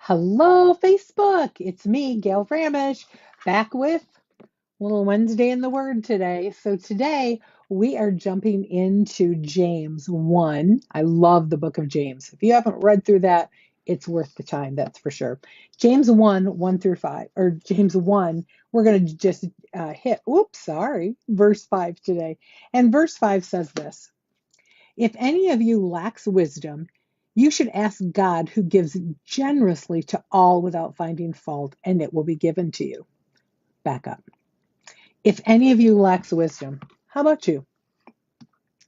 Hello, Facebook. It's me, Gail Ramish, back with Little Wednesday in the Word today. So today we are jumping into James 1. I love the book of James. If you haven't read through that, it's worth the time, that's for sure. James 1, 1 through 5, or James 1, we're going to just verse 5 today. And verse 5 says this. If any of you lacks wisdom, you should ask God who gives generously to all without finding fault, and it will be given to you. Back up. If any of you lacks wisdom, how about you?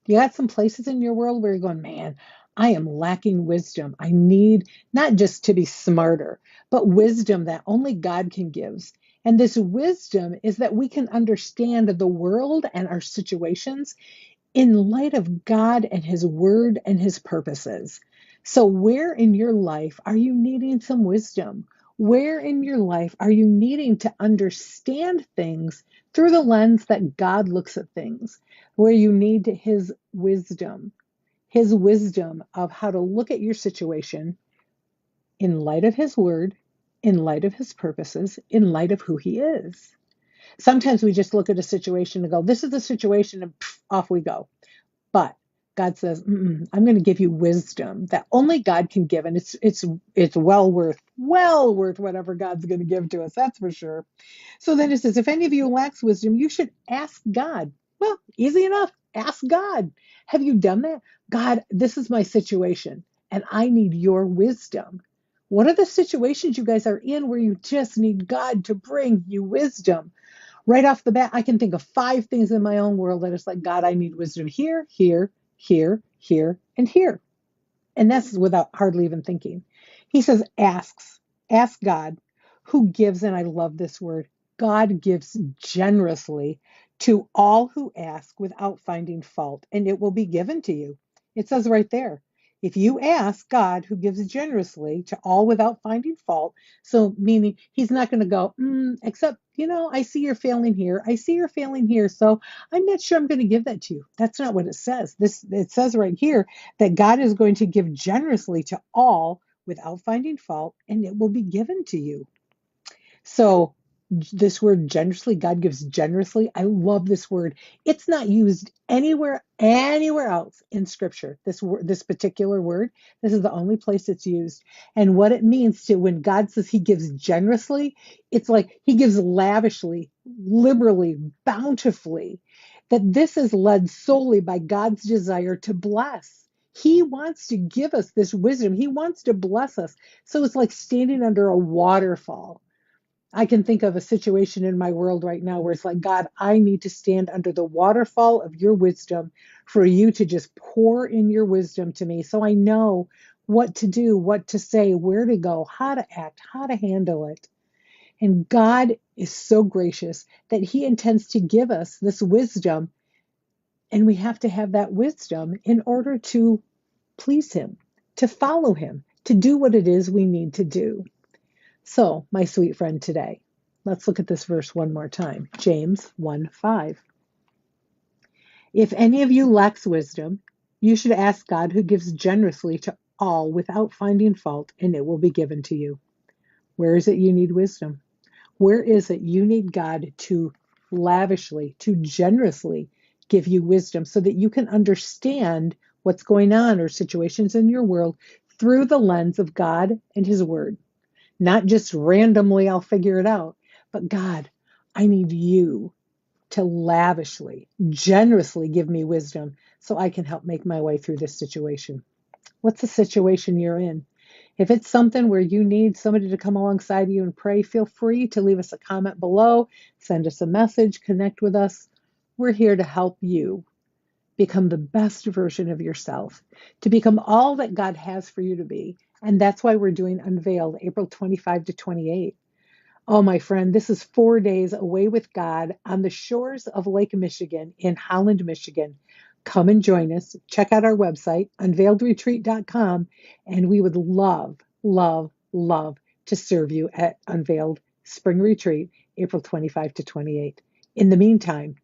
You got some places in your world where you're going, man, I am lacking wisdom. I need not just to be smarter, but wisdom that only God can give. And this wisdom is that we can understand the world and our situations in light of God and His Word and His purposes. So, where in your life are you needing some wisdom? Where in your life are you needing to understand things through the lens that God looks at things? Where you need His wisdom of how to look at your situation in light of His Word, in light of His purposes, in light of who He is. Sometimes we just look at a situation and go, this is the situation, and off we go. But God says, I'm going to give you wisdom that only God can give, and it's well worth whatever God's going to give to us. That's for sure. So then it says, if any of you lacks wisdom, you should ask God. Well, easy enough. Ask God. Have you done that? God, this is my situation, and I need your wisdom. What are the situations you guys are in where you just need God to bring you wisdom? Right off the bat, I can think of 5 things in my own world that it's like, God, I need wisdom here, here, here, here, and here. And that's without hardly even thinking. He says, ask God who gives, and I love this word, God gives generously to all who ask without finding fault, and it will be given to you. It says right there. If you ask God who gives generously to all without finding fault, so meaning he's not going to go, except, I see you're failing here. I see you're failing here. So I'm not sure I'm going to give that to you. That's not what it says. It says right here that God is going to give generously to all without finding fault, and it will be given to you. So this word generously, God gives generously. I love this word. It's not used anywhere else in scripture. This particular word, this is the only place it's used. And what it means to when God says he gives generously, it's like he gives lavishly, liberally, bountifully. That this is led solely by God's desire to bless. He wants to give us this wisdom. He wants to bless us. So it's like standing under a waterfall. I can think of a situation in my world right now where it's like, God, I need to stand under the waterfall of your wisdom for you to just pour in your wisdom to me so I know what to do, what to say, where to go, how to act, how to handle it. And God is so gracious that he intends to give us this wisdom, and we have to have that wisdom in order to please him, to follow him, to do what it is we need to do. So, my sweet friend, today, let's look at this verse one more time. James 1:5. If any of you lacks wisdom, you should ask God who gives generously to all without finding fault, and it will be given to you. Where is it you need wisdom? Where is it you need God to lavishly, to generously give you wisdom so that you can understand what's going on or situations in your world through the lens of God and his word? Not just randomly, I'll figure it out. But God, I need you to lavishly, generously give me wisdom so I can help make my way through this situation. What's the situation you're in? If it's something where you need somebody to come alongside you and pray, feel free to leave us a comment below, send us a message, connect with us. We're here to help you become the best version of yourself, to become all that God has for you to be. And that's why we're doing Unveiled April 25 to 28. Oh, my friend, this is 4 days away with God on the shores of Lake Michigan in Holland, Michigan. Come and join us. Check out our website, unveiledretreat.com, and we would love, love, love to serve you at Unveiled Spring Retreat, April 25 to 28. In the meantime,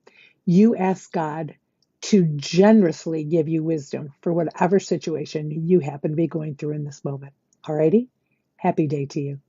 you ask God to generously give you wisdom for whatever situation you happen to be going through in this moment. Alrighty? Happy day to you.